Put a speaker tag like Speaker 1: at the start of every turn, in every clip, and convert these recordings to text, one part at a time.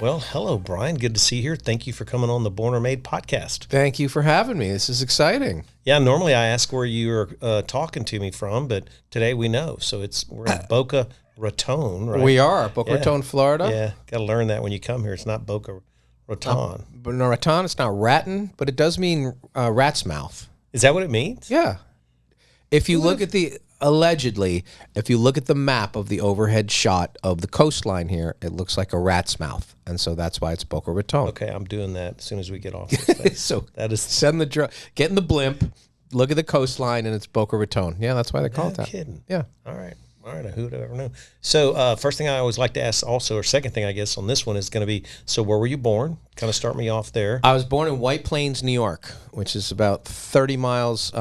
Speaker 1: Well, hello, Brian. Good to see you here. Thank you for coming on the Born or Made podcast.
Speaker 2: Thank you for having me. This is exciting.
Speaker 1: Yeah, normally I ask where you're talking to me from, but today we know. So we're in Boca Raton, right?
Speaker 2: We are Boca Raton, Florida.
Speaker 1: Yeah, got to learn that when you come here. It's not Boca Raton.
Speaker 2: But no, Raton, it's not raton, but it does mean rat's mouth.
Speaker 1: Is that what it means?
Speaker 2: Yeah. If you look at allegedly, if you look at the map of the overhead shot of the coastline here, it looks like a rat's mouth. And so that's why it's Boca Raton.
Speaker 1: Okay, I'm doing that as soon as we get off this thing.
Speaker 2: So
Speaker 1: that is
Speaker 2: get in the blimp, look at the coastline, and it's Boca Raton. Yeah, that's why they call it that.
Speaker 1: Kidding.
Speaker 2: Yeah.
Speaker 1: All right. Who would ever know? So first thing I always like to ask also, or second thing I guess on this one is going to be, so where were you born? Kind of start me off there.
Speaker 2: I was born in White Plains, New York, which is about 30 miles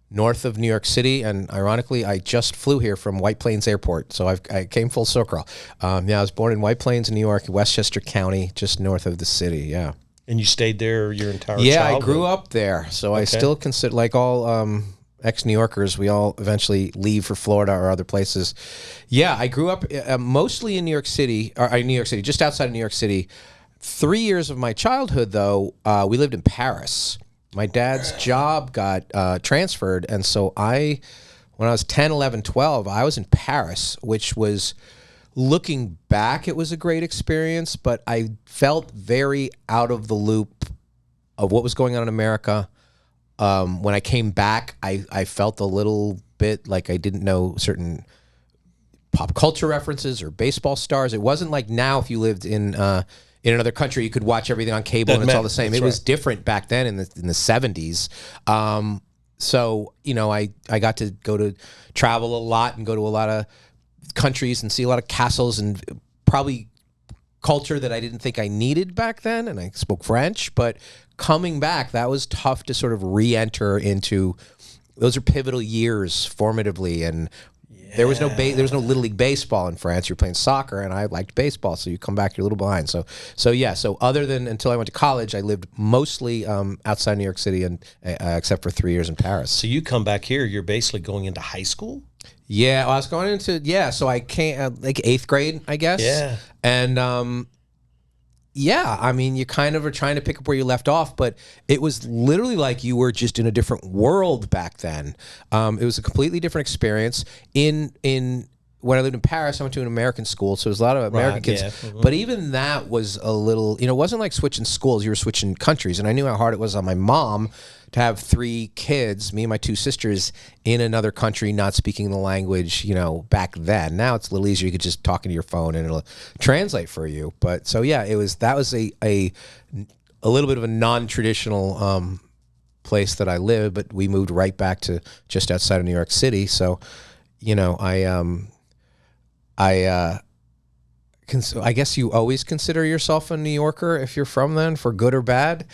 Speaker 2: north of New York City, and ironically, I just flew here from White Plains Airport, so I came full circle. I was born in White Plains, New York, Westchester County, just north of the city. Yeah.
Speaker 1: And you stayed there your entire
Speaker 2: childhood?
Speaker 1: childhood?
Speaker 2: I grew up there, so I still consider, like all ex-New Yorkers, we all eventually leave for Florida or other places. Yeah, I grew up mostly in New York City, just outside of New York City. 3 years of my childhood, though, we lived in Paris. My dad's job got transferred, and so when I was 10, 11, 12, I was in Paris, which was, looking back, it was a great experience, but I felt very out of the loop of what was going on in America. When I came back, I felt a little bit like I didn't know certain pop culture references or baseball stars. It wasn't like now if you lived in another country, you could watch everything on cable and it's all the same. It was different back then in the 70s. So, I got to travel a lot and go to a lot of countries and see a lot of castles and probably culture that I didn't think I needed back then. And I spoke French, but coming back, that was tough to sort of re-enter into. Those are pivotal years formatively, and there was no Little League baseball in France. You're playing soccer, and I liked baseball, so you come back, you're a little behind. So other than until I went to college, I lived mostly outside New York City, and except for 3 years in Paris.
Speaker 1: So you come back here, you're basically going into high school?
Speaker 2: Yeah, I was going into, so I came like 8th grade, I guess.
Speaker 1: Yeah.
Speaker 2: And you kind of are trying to pick up where you left off, but it was literally like you were just in a different world back then. It was a completely different experience. When I lived in Paris, I went to an American school, so there was a lot of American kids. Yeah. Mm-hmm. But even that was a little, it wasn't like switching schools. You were switching countries, and I knew how hard it was on my mom to have 3 kids, me and my 2 sisters, in another country, not speaking the language, back then. Now it's a little easier. You could just talk into your phone and it'll translate for you. But so yeah, that was a little bit of a non-traditional place that I lived, but we moved right back to just outside of New York City. So, I guess you always consider yourself a New Yorker if you're from then, for good or bad.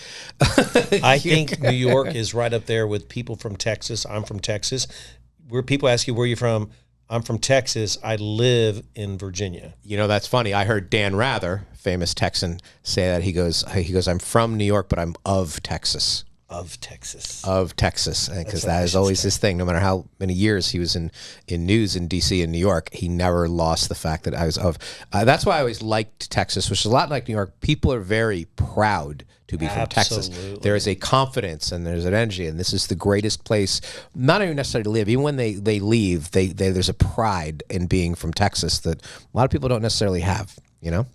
Speaker 1: I think New York is right up there with people from Texas. I'm from Texas. Where people ask you, where you from? I'm from Texas. I live in Virginia.
Speaker 2: That's funny. I heard Dan Rather, famous Texan, say that. He goes, I'm from New York, but I'm of Texas.
Speaker 1: Of Texas,
Speaker 2: because that is always his thing. No matter how many years he was in news in D.C. and New York, he never lost the fact that I was of. That's why I always liked Texas, which is a lot like New York. People are very proud to be from Texas. There is a confidence and there's an energy, and this is the greatest place, not even necessarily to live. Even when they leave, there's a pride in being from Texas that a lot of people don't necessarily have.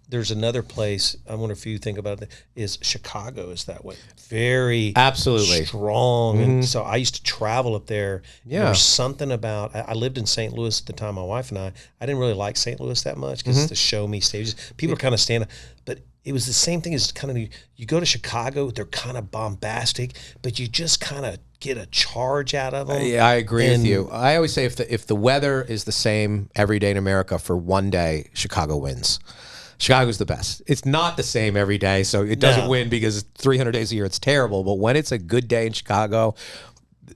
Speaker 1: There's another place, I wonder if you think about it, is Chicago is that way. Very
Speaker 2: absolutely
Speaker 1: strong. Mm-hmm. And so I used to travel up there.
Speaker 2: Yeah.
Speaker 1: There was something about, I lived in St. Louis at the time, my wife and I didn't really like St. Louis that much because it's the show me stages. People are kind of standing, but it was the same thing as kind of, you go to Chicago, they're kind of bombastic, but you just kind of get a charge out of them.
Speaker 2: Yeah, I agree with you. I always say if the weather is the same every day in America for one day, Chicago wins. Chicago's the best. It's not the same every day, so it doesn't win because 300 days a year it's terrible. But when it's a good day in Chicago,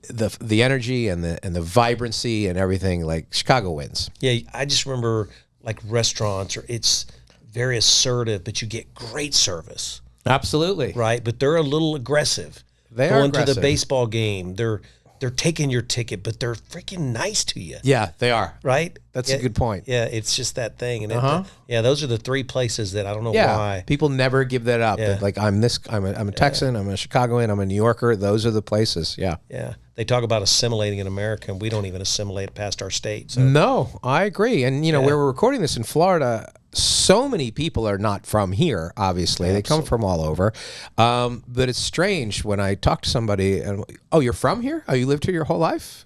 Speaker 2: the energy and the vibrancy and everything, like Chicago wins.
Speaker 1: Yeah, I just remember like restaurants, or it's very assertive, but you get great service.
Speaker 2: Absolutely.
Speaker 1: Right, but they're a little aggressive.
Speaker 2: They
Speaker 1: Going
Speaker 2: are aggressive.
Speaker 1: to the baseball game, they're they're taking your ticket, but they're freaking nice to you.
Speaker 2: Yeah, they are.
Speaker 1: Right?
Speaker 2: That's a good point.
Speaker 1: Yeah, it's just that thing. And those are the 3 places that I don't know why.
Speaker 2: People never give that up.
Speaker 1: Yeah.
Speaker 2: Like, I'm a Texan, I'm a Chicagoan, I'm a New Yorker. Those are the places. Yeah.
Speaker 1: Yeah. They talk about assimilating in America, and we don't even assimilate past our state. So.
Speaker 2: No, I agree. And, where we're recording this in Florida, so many people are not from here, obviously. Absolutely. They come from all over. But it's strange when I talk to somebody and, oh, you're from here? Oh, you lived here your whole life?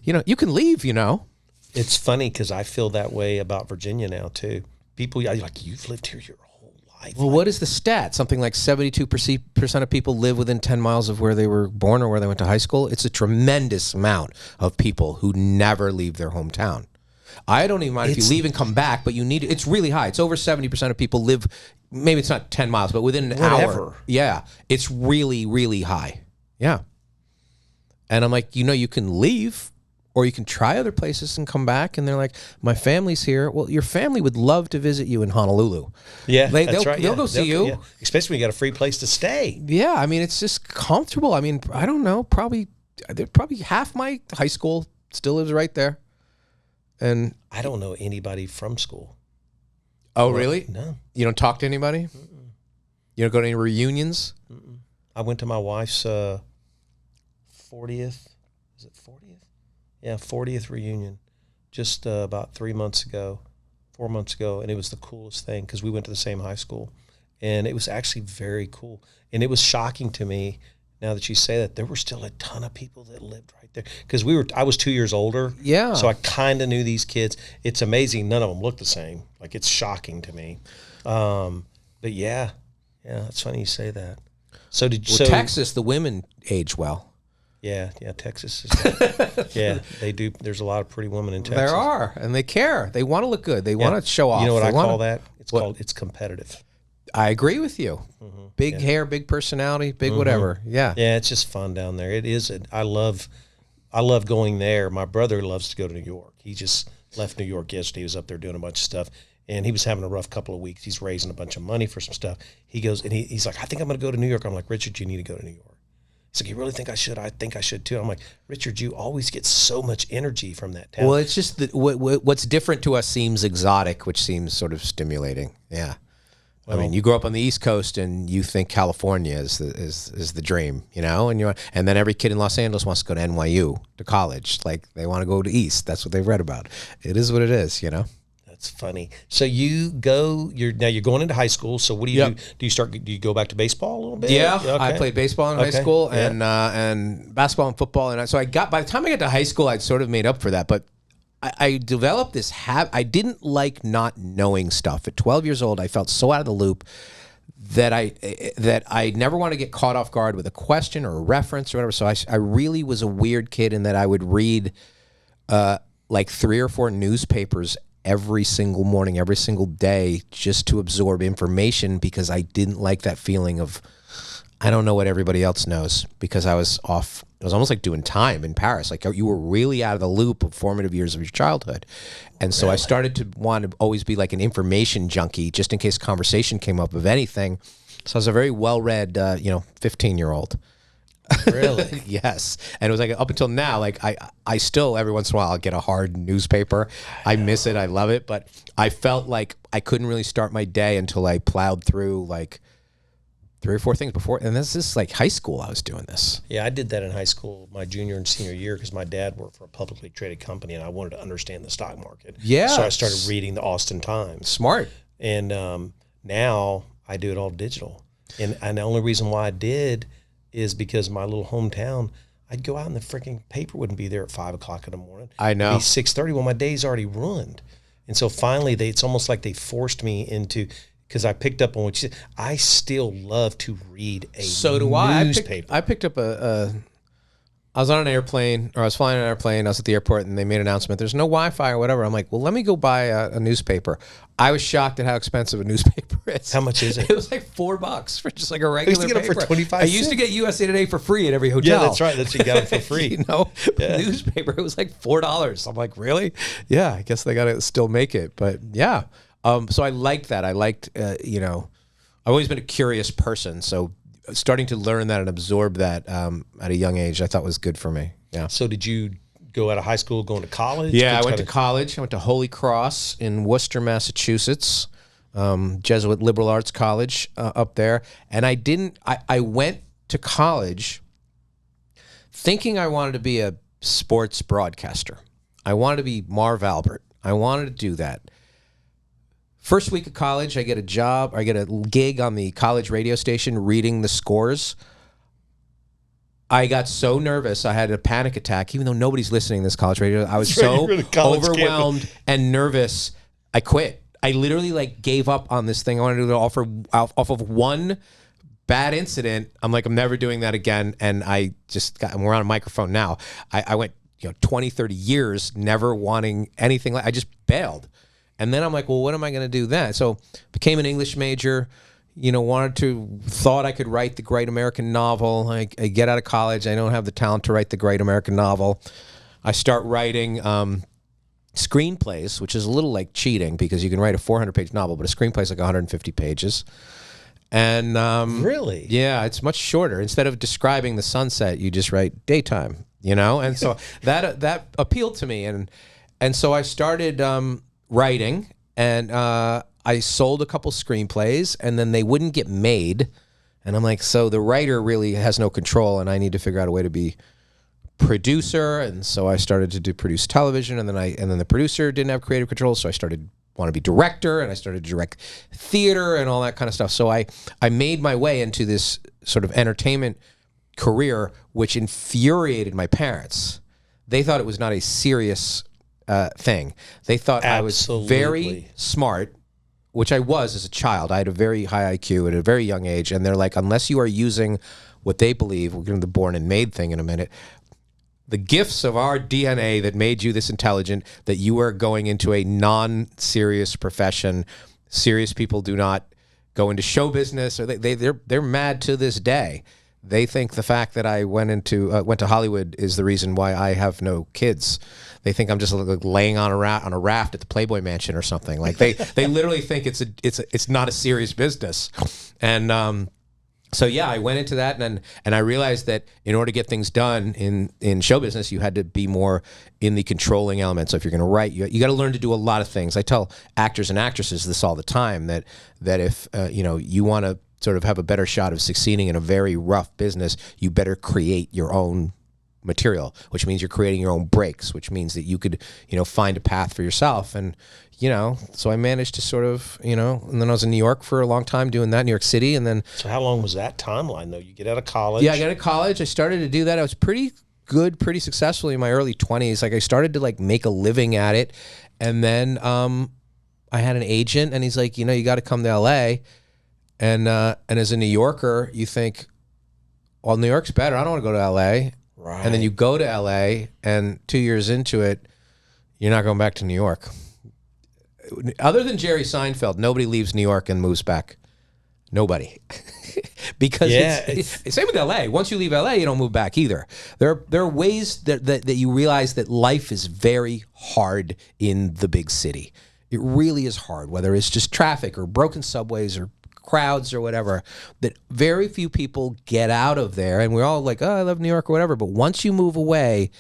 Speaker 2: You can leave,
Speaker 1: It's funny because I feel that way about Virginia now, too. People, like, you've lived here your whole life.
Speaker 2: Well, what is the stat? Something like 72% of people live within 10 miles of where they were born or where they went to high school. It's a tremendous amount of people who never leave their hometown. I don't even mind if you leave and come back, but it's really high. It's over 70% of people live, maybe it's not 10 miles, but within an hour. Yeah. It's really, really high. Yeah. And I'm like, you can leave or you can try other places and come back. And they're like, my family's here. Well, your family would love to visit you in Honolulu.
Speaker 1: Yeah, that's right.
Speaker 2: They'll go see you.
Speaker 1: Yeah. Especially when you got a free place to stay.
Speaker 2: Yeah. I mean, it's just comfortable. I mean, I don't know, probably half my high school still lives right there. And
Speaker 1: I don't know anybody from school.
Speaker 2: Oh, really?
Speaker 1: No.
Speaker 2: You don't talk to anybody? Mm-mm. You don't go to any reunions?
Speaker 1: Mm-mm. I went to my wife's 40th. Is it 40th? Yeah, 40th reunion just about 4 months ago. And it was the coolest thing because we went to the same high school. And it was actually very cool. And it was shocking to me, now that you say that, there were still a ton of people that lived right there. Because I was 2 years older.
Speaker 2: Yeah.
Speaker 1: So I kind of knew these kids. It's amazing. None of them look the same. Like, it's shocking to me. But yeah, it's funny you say that. So
Speaker 2: Texas, the women age well.
Speaker 1: Yeah, Texas is. Yeah, they do. There's a lot of pretty women in Texas.
Speaker 2: There are, and they care. They want to look good. They want to show off.
Speaker 1: You know what I call that? It's competitive.
Speaker 2: I agree with you. Mm-hmm. Big hair, big personality, big whatever. Yeah.
Speaker 1: Yeah, it's just fun down there. It is. I love going there. My brother loves to go to New York. He just left New York yesterday. He was up there doing a bunch of stuff, and he was having a rough couple of weeks. He's raising a bunch of money for some stuff. He goes, and he's like, I think I'm going to go to New York. I'm like, Richard, you need to go to New York. He's like, you really think I should? I think I should too. I'm like, Richard, you always get so much energy from that town.
Speaker 2: Well, it's just that what's different to us seems exotic, which seems sort of stimulating. Yeah. Well, I mean, you grow up on the East Coast and you think California is the dream, and then every kid in Los Angeles wants to go to NYU to college. Like, they want to go to East. That's what they've read about. It is what it is,
Speaker 1: That's funny. So you're going into high school. So what do you do? Do you go back to baseball a little bit?
Speaker 2: Yeah, okay. I played baseball in high school and basketball and football. And by the time I got to high school, I'd sort of made up for that. But I developed this habit. I didn't like not knowing stuff. At 12 years old, I felt so out of the loop that I never want to get caught off guard with a question or a reference or whatever. So I really was a weird kid in that I would read like 3 or 4 newspapers every single morning, every single day, just to absorb information, because I didn't like that feeling of, I don't know what everybody else knows, because I was off. It was almost like doing time in Paris. Like, you were really out of the loop of formative years of your childhood. And so I started to want to always be like an information junkie, just in case conversation came up of anything. So I was a very well-read, 15-year-old.
Speaker 1: Really?
Speaker 2: Yes. And it was like, up until now, like, I still, every once in a while, I'll get a hard newspaper. I miss it. I love it. But I felt like I couldn't really start my day until I plowed through like 3 or 4 things before. And this is like high school I was doing this.
Speaker 1: Yeah, I did that in high school, my junior and senior year, because my dad worked for a publicly traded company and I wanted to understand the stock market.
Speaker 2: Yeah.
Speaker 1: So I started reading the Austin Times.
Speaker 2: Smart.
Speaker 1: And now I do it all digital. And the only reason why I did is because my little hometown, I'd go out and the freaking paper wouldn't be there at 5 o'clock in the morning.
Speaker 2: I know.
Speaker 1: It'd be 6:30. Well, my day's already ruined. And so finally, it's almost like they forced me into, because I picked up on what you said. I still love to read a newspaper.
Speaker 2: I picked up I was on an airplane, or I was flying on an airplane. I was at the airport, and they made an announcement. There's no Wi-Fi or whatever. I'm like, well, let me go buy a newspaper. I was shocked at how expensive a newspaper is.
Speaker 1: How much is it?
Speaker 2: It was like $4 for just like a regular paper.
Speaker 1: I used to get it for 25 cents.
Speaker 2: I used to get USA Today for free at every hotel.
Speaker 1: Yeah, that's right. You got it for free.
Speaker 2: Newspaper, it was like $4. I'm like, really? Yeah, I guess they got to still make it. But yeah. So I liked that. I liked, I've always been a curious person. So starting to learn that and absorb that at a young age, I thought was good for me. Yeah.
Speaker 1: So did you go out of high school, going to college?
Speaker 2: Yeah, I went to college. I went to Holy Cross in Worcester, Massachusetts, Jesuit liberal arts college up there. And I went to college thinking I wanted to be a sports broadcaster. I wanted to be Marv Albert. I wanted to do that. First week of college, I get a job. I get a gig on the college radio station reading the scores. I got so nervous, I had a panic attack, even though nobody's listening to this college radio. I was so overwhelmed and nervous, I quit. I literally gave up on this thing. I wanted to do it off of one bad incident. I'm like, I'm never doing that again. And I just got, and we're on a microphone now. I went 20, 30 years never wanting anything. I just bailed. And then I'm like, well, what am I going to do then? So became an English major. Thought I could write the great American novel. I get out of college. I don't have the talent to write the great American novel. I start writing screenplays, which is a little like cheating because you can write a 400-page novel, but a screenplay is like 150 pages. And
Speaker 1: really?
Speaker 2: Yeah, it's much shorter. Instead of describing the sunset, you just write daytime, And so that appealed to me. And so I started writing, and I sold a couple screenplays, and then they wouldn't get made. And I'm like, so the writer really has no control, and I need to figure out a way to be producer. And so I started to produce television, and then the producer didn't have creative control, so I want to be director, and I started to direct theater and all that kind of stuff. So I made my way into this sort of entertainment career, which infuriated my parents. They thought it was not a serious thing. They thought
Speaker 1: Absolutely.
Speaker 2: I was very smart, which I was as a child. I had a very high IQ at a very young age, and they're like, unless you are using what they believe, we'll get into the born and made thing in a minute, the gifts of our DNA that made you this intelligent, that you are going into a non-serious profession. Serious people do not go into show business, or they're mad to this day. They think the fact that I went to Hollywood is the reason why I have no kids. They think I'm just laying on a raft at the Playboy Mansion or something. Like they literally think it's not a serious business. And so yeah, I went into that, and I realized that in order to get things done in show business, you had to be more in the controlling element. So if you're going to write, you got to learn to do a lot of things. I tell actors and actresses this all the time, that if you want to sort of have a better shot of succeeding in a very rough business, you better create your own material, which means you're creating your own breaks, which means that you could, find a path for yourself. And, so I managed to sort of, and then I was in New York for a long time doing that, New York City. And then.
Speaker 1: So how long was that timeline though? You get out of college?
Speaker 2: Yeah, I got out of college. I started to do that. I was pretty good, pretty successful in my early 20s. I started to make a living at it. And then I had an agent, and he's like, you got to come to LA. And as a New Yorker, you think, well, New York's better. I don't want to go to LA.
Speaker 1: Right.
Speaker 2: And then you go to LA, and 2 years into it, you're not going back to New York. Other than Jerry Seinfeld, nobody leaves New York and moves back. Nobody. Because it's same with LA. Once you leave LA, you don't move back either. There are ways that you realize that life is very hard in the big city. It really is hard, whether it's just traffic or broken subways or crowds or whatever, that very few people get out of there. And we're all like, oh, I love New York or whatever. But once you move away,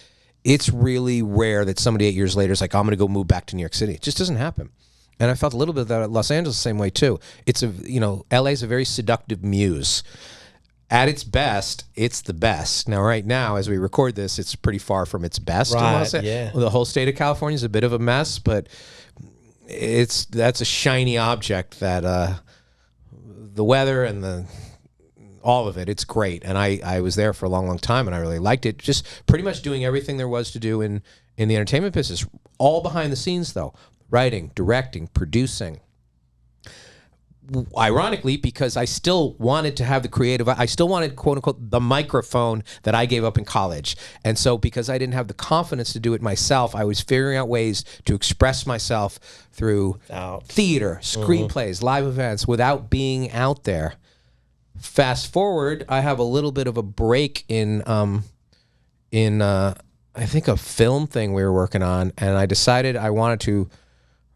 Speaker 2: it's really rare that somebody 8 years later is like, I'm going to go move back to New York City. It just doesn't happen. And I felt a little bit of that at Los Angeles the same way too. It's LA's a very seductive muse. At its best, it's the best. Now, right now, as we record this, it's pretty far from its best.
Speaker 1: Right, yeah.
Speaker 2: The whole state of California is a bit of a mess, but that's a shiny object that the weather and all of it, it's great. And I was there for a long, long time, and I really liked it. Just pretty much doing everything there was to do in the entertainment business. All behind the scenes, though. Writing, directing, producing. Ironically, because I still wanted to have the creative, I still wanted, quote unquote, the microphone that I gave up in college. And so because I didn't have the confidence to do it myself, I was figuring out ways to express myself through theater, screenplays, live events, without being out there. Fast forward, I have a little bit of a break in I think a film thing we were working on, and I decided I wanted to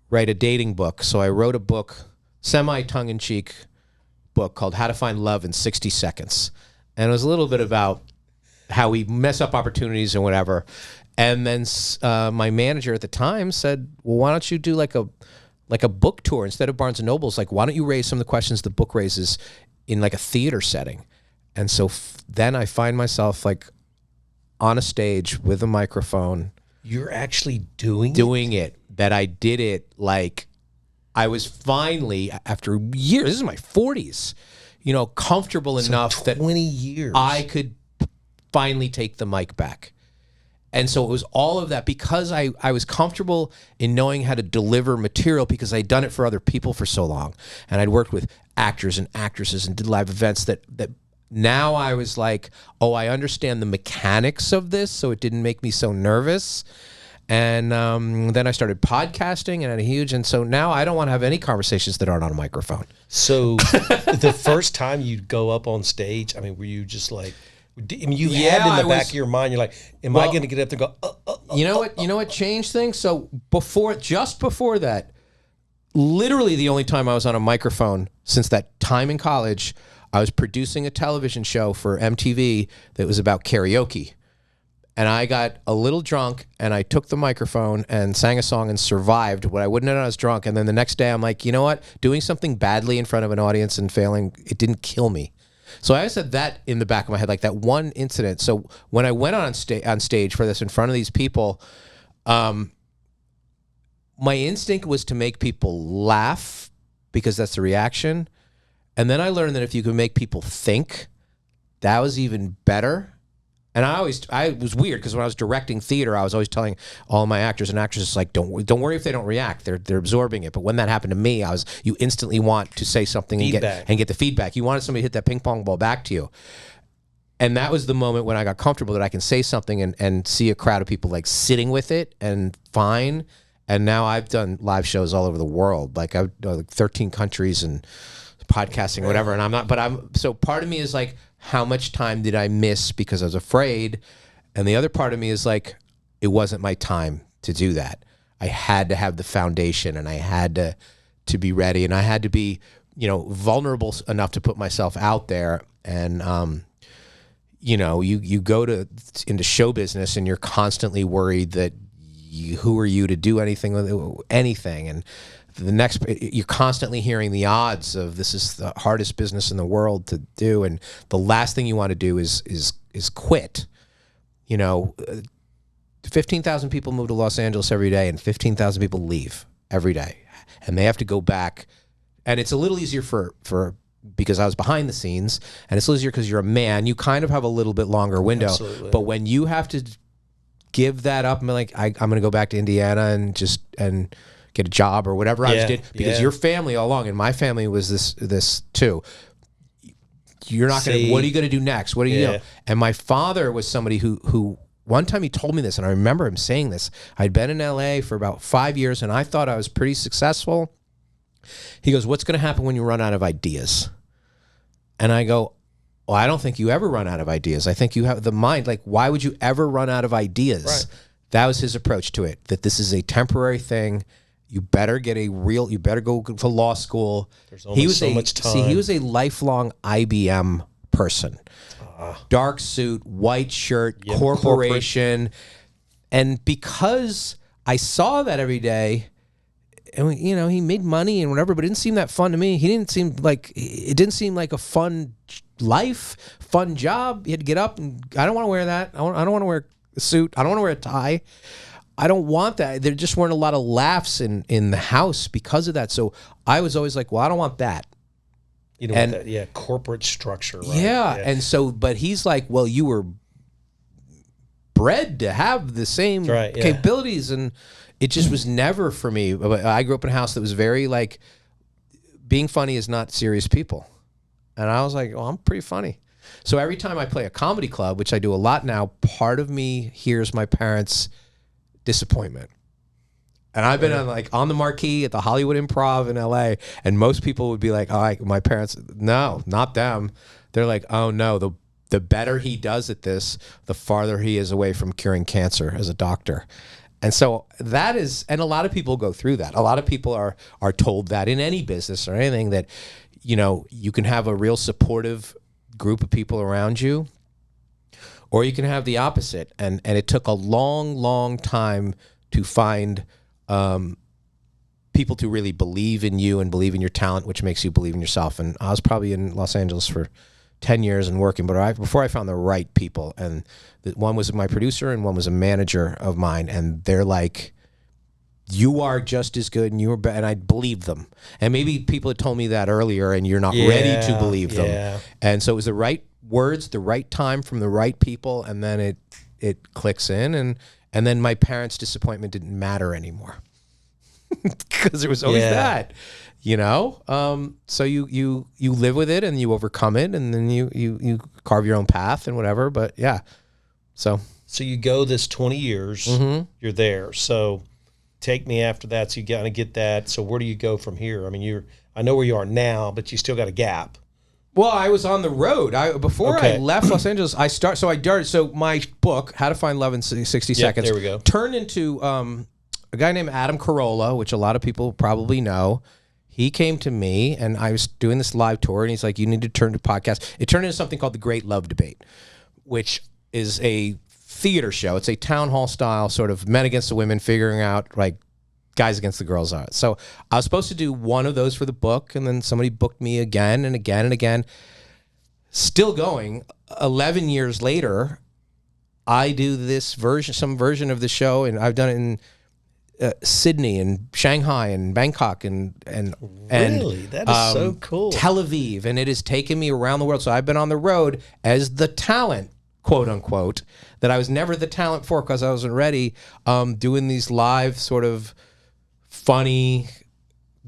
Speaker 2: write a dating book. So I wrote a book, tongue-in-cheek book called How to Find Love in 60 Seconds. And it was a little bit about how we mess up opportunities and whatever. And then my manager at the time said, well, why don't you do like a book tour instead of Barnes and Noble's? Like, why don't you raise some of the questions the book raises in like a theater setting? And so then I find myself like on a stage with a microphone.
Speaker 1: You're actually doing
Speaker 2: it. That I did it like I was finally, after years, this is my 40s, you know, comfortable enough that
Speaker 1: 20 years
Speaker 2: I could finally take the mic back. And so it was all of that because I was comfortable in knowing how to deliver material because I'd done it for other people for so long. And I'd worked with actors and actresses and did live events that now I was like, oh, I understand the mechanics of this, so it didn't make me so nervous. And then I started podcasting and had a huge, and so now I don't want to have any conversations that aren't on a microphone.
Speaker 1: So the first time you go up on stage, I mean, were you just like, I mean, you had in the back of your mind, you're like, am I going to get up there and go,
Speaker 2: you know what changed things? So just before that, literally the only time I was on a microphone since that time in college, I was producing a television show for MTV that was about karaoke. And I got a little drunk, and I took the microphone and sang a song and survived what I wouldn't have done. I was drunk. And then the next day, I'm like, you know what? Doing something badly in front of an audience and failing, it didn't kill me. So I always had that in the back of my head, like that one incident. So when I went on stage for this in front of these people, my instinct was to make people laugh because that's the reaction. And then I learned that if you can make people think, that was even better. And I was weird because when I was directing theater, I was always telling all my actors and actresses, like, don't worry if they don't react. They're absorbing it. But when that happened to me, you instantly want to say something and get the feedback. You wanted somebody to hit that ping pong ball back to you. And that was the moment when I got comfortable that I can say something and see a crowd of people like sitting with it and fine. And now I've done live shows all over the world. Like I've done like 13 countries and podcasting, whatever. And so part of me is like, how much time did I miss because I was afraid? And the other part of me is like, it wasn't my time to do that. I had to have the foundation, and I had to be ready, and I had to be, you know, vulnerable enough to put myself out there. And you know, you go into show business, and you're constantly worried that who are you to do anything with anything, and you're constantly hearing the odds of this is the hardest business in the world to do, and the last thing you want to do is quit. You know, 15,000 people move to Los Angeles every day, and 15,000 people leave every day, and they have to go back. And it's a little easier for because I was behind the scenes, and it's a little easier because you're a man. You kind of have a little bit longer window.
Speaker 1: Absolutely.
Speaker 2: But when you have to give that up, and be like, I'm going to go back to Indiana and get a job or whatever I did, because your family all along, and my family was this too. You're not going to, what are you going to do next? What are you doing? And my father was somebody who one time he told me this, and I remember him saying this. I'd been in LA for about 5 years, and I thought I was pretty successful. He goes, what's going to happen when you run out of ideas? And I go, well, I don't think you ever run out of ideas. I think you have the mind. Like, why would you ever run out of ideas? Right. That was his approach to it, that this is a temporary thing. You better you better go to law school.
Speaker 1: There's only so much time.
Speaker 2: See, he was a lifelong IBM person. Dark suit, white shirt, corporation. And because I saw that every day, and you know, he made money and whatever, but it didn't seem that fun to me. It didn't seem like a fun life, fun job. You had to get up, and I don't want to wear that. I don't want to wear a suit. I don't want to wear a tie. I don't want that. There just weren't a lot of laughs in the house because of that. So I was always like, well, I don't want that.
Speaker 1: You don't want that, corporate structure, right?
Speaker 2: Yeah. And so, but he's like, well, you were bred to have the same capabilities, and it just was never for me. I grew up in a house that was very like, being funny is not serious people. And I was like, well, I'm pretty funny. So every time I play a comedy club, which I do a lot now, part of me hears my parents' disappointment. And I've been on the marquee at the Hollywood Improv in LA, and most people would be like, oh, my parents, no, not them. They're like, oh no, the better he does at this, the farther he is away from curing cancer as a doctor. And so that is, and a lot of people go through that. A lot of people are told that in any business or anything, that, you know, you can have a real supportive group of people around you, or you can have the opposite. And it took a long, long time to find people to really believe in you and believe in your talent, which makes you believe in yourself. And I was probably in Los Angeles for 10 years and working, but before I found the right people, and one was my producer and one was a manager of mine, and they're like, you are just as good and you were better, and I believed them. And maybe people had told me that earlier and you're not ready to believe them. And so it was the right words, the right time from the right people, and then it clicks in, and then my parents' disappointment didn't matter anymore. Because there was always that, you know. So you live with it and you overcome it, and then you carve your own path and whatever. But yeah, so
Speaker 1: you go this 20 years, you're there. So take me after that. So you got to get that. So where do you go from here? I mean, I know where you are now, but you still got a gap.
Speaker 2: Well, I was on the road. Before I left Los Angeles, so my book, How to Find Love in 60 Seconds,
Speaker 1: there we go,
Speaker 2: turned into a guy named Adam Carolla, which a lot of people probably know. He came to me, and I was doing this live tour, and he's like, you need to turn to podcast. It turned into something called The Great Love Debate, which is a theater show. It's a town hall style, sort of men against the women, figuring out, like, guys against the girls are. So I was supposed to do one of those for the book, and then somebody booked me again and again and again. Still going. 11 years later, I do some version of the show, and I've done it in Sydney and Shanghai and Bangkok and
Speaker 1: really, that is so cool.
Speaker 2: Tel Aviv, and it has taken me around the world. So I've been on the road as the talent, quote unquote, that I was never the talent for because I wasn't ready. Doing these live sort of funny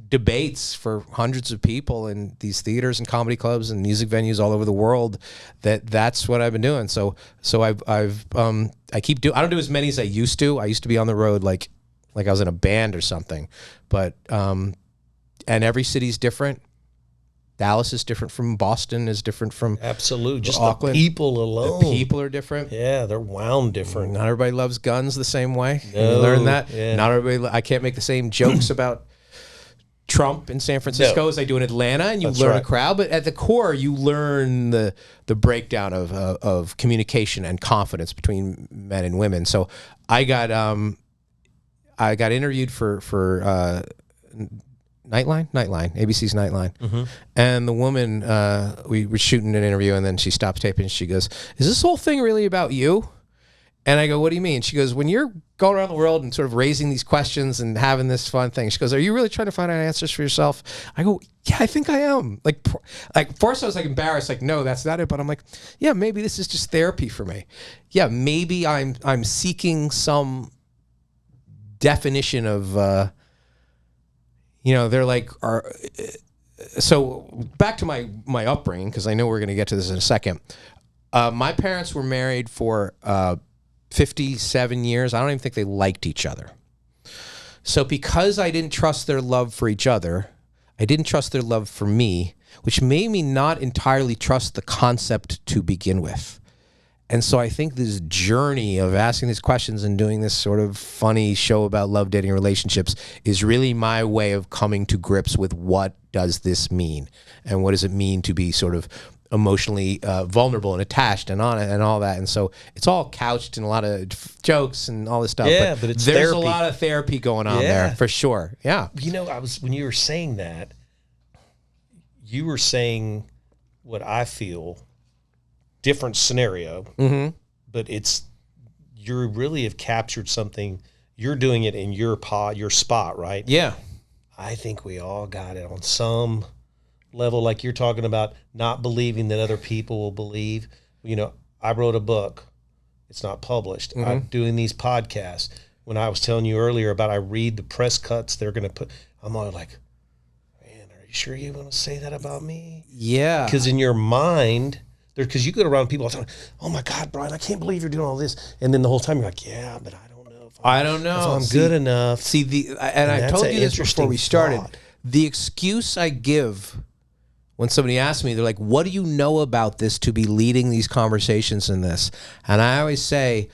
Speaker 2: debates for hundreds of people in these theaters and comedy clubs and music venues all over the world. That's what I've been doing. So I keep doing. I don't do as many as I used to. I used to be on the road like I was in a band or something, but and every city's different. Dallas is different from Boston, is different from
Speaker 1: absolutely just
Speaker 2: Auckland.
Speaker 1: The people alone.
Speaker 2: The people are different.
Speaker 1: Yeah, they're wound different.
Speaker 2: Not everybody loves guns the same way.
Speaker 1: No,
Speaker 2: you learn that.
Speaker 1: Yeah.
Speaker 2: Not everybody. I can't make the same jokes about Trump in San Francisco as I do in Atlanta, and you learn a crowd. But at the core, you learn the breakdown of communication and confidence between men and women. So I got interviewed for Nightline, ABC's Nightline. And the woman, we were shooting an interview, and then she stops taping, and she goes, is this whole thing really about you? And I go, what do you mean? She goes, when you're going around the world and sort of raising these questions and having this fun thing, she goes, are you really trying to find out answers for yourself? I go, yeah, I think I am. Like first I was like embarrassed, like, no, that's not it. But I'm like, yeah, maybe this is just therapy for me. Yeah, maybe I'm seeking some definition of, they're like, so back to my upbringing, because I know we're going to get to this in a second. My parents were married for 57 years. I don't even think they liked each other. So because I didn't trust their love for each other, I didn't trust their love for me, which made me not entirely trust the concept to begin with. And so I think this journey of asking these questions and doing this sort of funny show about love, dating, and relationships is really my way of coming to grips with what does this mean, and what does it mean to be sort of emotionally vulnerable and attached and on it and all that. And so it's all couched in a lot of jokes and all this stuff.
Speaker 1: Yeah, but it's
Speaker 2: there's
Speaker 1: therapy.
Speaker 2: A lot of therapy going on there for sure. Yeah.
Speaker 1: When you were saying that, you were saying what I feel. Different scenario, but you really have captured something. You're doing it in your spot, right?
Speaker 2: Yeah.
Speaker 1: I think we all got it on some level, like you're talking about not believing that other people will believe. I wrote a book. It's not published. I'm doing these podcasts. When I was telling you earlier about I read the press cuts they're going to put, I'm all like, man, are you sure you want to say that about me?
Speaker 2: Yeah.
Speaker 1: Because in your mind... Because you go around people all the time, oh my God, Brian, I can't believe you're doing all this. And then the whole time you're like, yeah, but I don't know if I'm good enough.
Speaker 2: And I told you this before we started. The excuse I give when somebody asks me, they're like, what do you know about this to be leading these conversations in this? And I always say,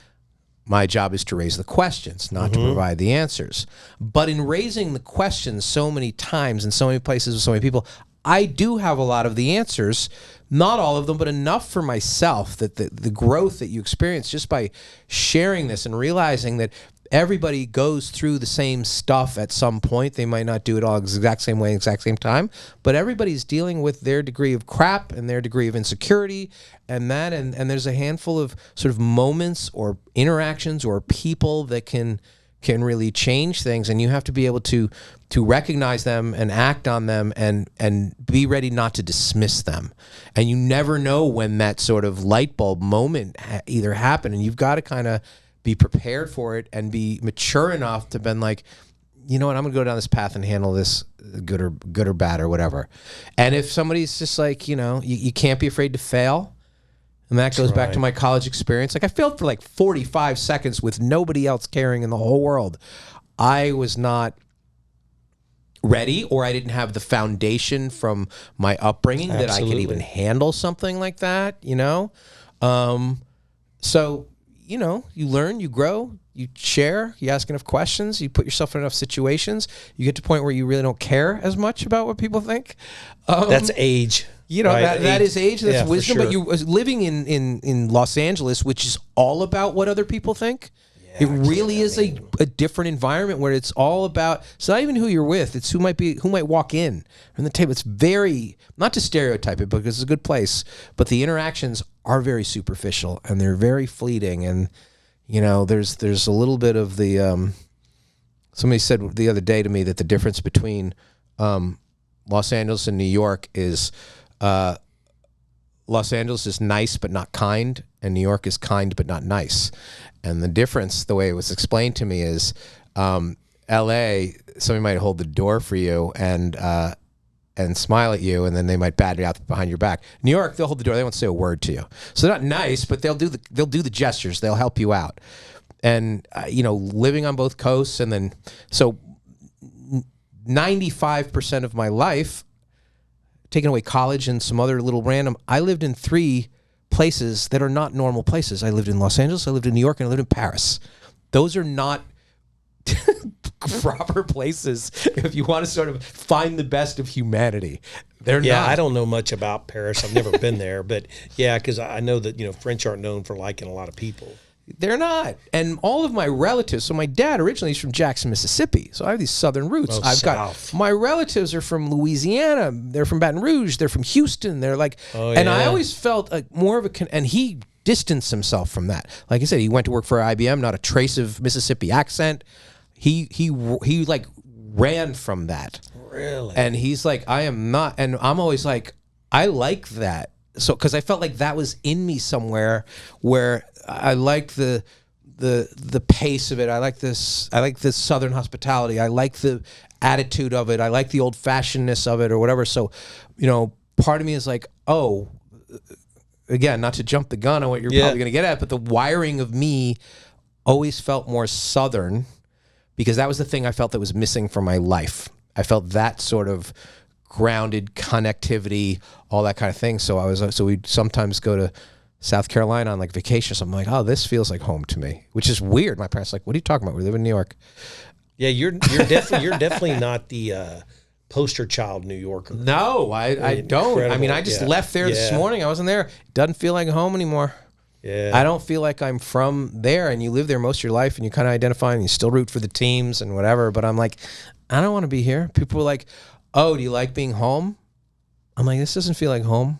Speaker 2: my job is to raise the questions, not to provide the answers. But in raising the questions so many times in so many places with so many people, I do have a lot of the answers, not all of them, but enough for myself that the growth that you experience just by sharing this and realizing that everybody goes through the same stuff at some point. They might not do it all exact same way, exact same time, but everybody's dealing with their degree of crap and their degree of insecurity and that, and there's a handful of sort of moments or interactions or people that can really change things, and you have to be able to recognize them and act on them and be ready not to dismiss them. And you never know when that sort of light bulb moment either happened, and you've got to kind of be prepared for it and be mature enough to been like, you know what, I'm gonna go down this path and handle this good or bad or whatever. And if somebody's just like, you can't be afraid to fail. And that goes back to my college experience. Like I failed for like 45 seconds with nobody else caring in the whole world. I was not ready, or I didn't have the foundation from my upbringing that I could even handle something like that, So, you learn, you grow, you share, you ask enough questions, you put yourself in enough situations, you get to a point where you really don't care as much about what people think.
Speaker 1: That's age.
Speaker 2: Right? That is age, that's wisdom,
Speaker 1: sure.
Speaker 2: But you're living in Los Angeles, which is all about what other people think. It really is a different environment where it's all about, it's not even who you're with, it's who might walk in from the table. It's very, not to stereotype it because it's a good place, but the interactions are very superficial and they're very fleeting. And, there's a little bit of the, somebody said the other day to me that the difference between Los Angeles and New York is Los Angeles is nice but not kind, and New York is kind but not nice. And the difference, the way it was explained to me, is L.A., somebody might hold the door for you and smile at you, and then they might bat it out behind your back. New York, they'll hold the door. They won't say a word to you. So they're not nice, but they'll do the gestures. They'll help you out. And living on both coasts, and then so 95% of my life, taking away college and some other little random, I lived in 3 places that are not normal places. I lived in Los Angeles, I lived in New York, and I lived in Paris. Those are not proper places if you want to sort of find the best of humanity. They're not.
Speaker 1: I don't know much about Paris. I've never been there, but because I know that French aren't known for liking a lot of people.
Speaker 2: They're not. And all of my relatives, so my dad originally is from Jackson, Mississippi. So I have these southern roots. Got my relatives are from Louisiana. They're from Baton Rouge. They're from Houston. They're like, and I always felt like more of a, and he distanced himself from that. Like I said, he went to work for IBM, not a trace of Mississippi accent. He like ran from that.
Speaker 1: Really?
Speaker 2: And he's like, I am not. And I'm always like, I like that. So, because I felt like that was in me somewhere, where I like the pace of it. I like this Southern hospitality. I like the attitude of it. I like the old fashionedness of it, or whatever. So, part of me is like, oh, again, not to jump the gun on what you're probably going to get at, but the wiring of me always felt more Southern, because that was the thing I felt that was missing from my life. I felt that sort of grounded connectivity, all that kind of thing. So we'd sometimes go to South Carolina on like vacation. So I'm like, oh, this feels like home to me, which is weird. My parents are like, what are you talking about? We live in New York.
Speaker 1: Yeah, you're definitely not the poster child New Yorker.
Speaker 2: No, I don't. Incredible. I mean, I just left there this morning. I wasn't there. It doesn't feel like home anymore.
Speaker 1: Yeah.
Speaker 2: I don't feel like I'm from there, and you live there most of your life, and you kind of identify, and you still root for the teams and whatever. But I'm like, I don't want to be here. People are like, oh, do you like being home? I'm like, this doesn't feel like home.